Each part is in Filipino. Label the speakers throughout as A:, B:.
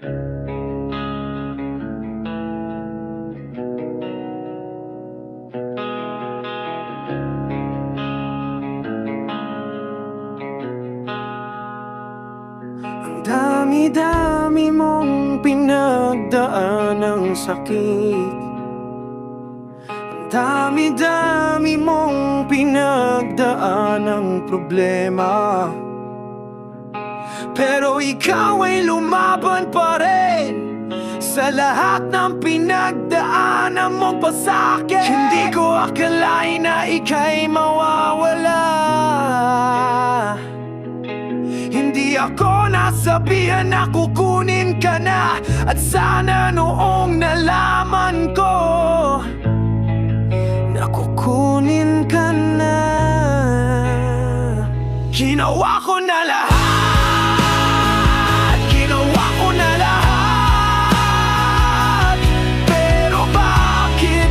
A: Ang dami-dami mong pinagdaan ng sakit, ang dami-dami mong pinagdaan ng problema, pero ikaw ay lumaban pa rin sa lahat ng pinagdaanan mong pasakit. Hindi ko akalain na ika'y mawawala. Hindi ako nasabihan na kukunin ka na, at sana noong nalaman ko na kukunin ka na, ginawa ko na lahat. Ginawa ko na lahat. Pero bakit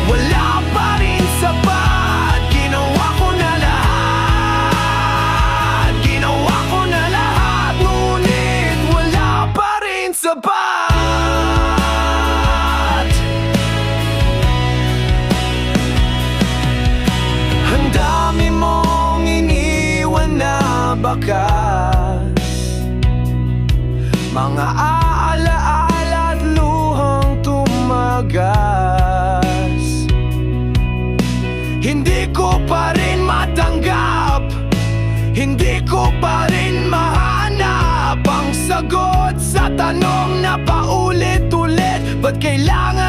A: wala pa rin sapat? Ginawa ko na lahat. Ginawa ko na lahat, ngunit wala pa rin sapat. Ang dami mong iniwan na bakas, mga alaala at luhang tumagas. Hindi ko pa rin matanggap, hindi ko pa rin mahanap ang sagot sa tanong na paulit-ulit. Ba't kailangan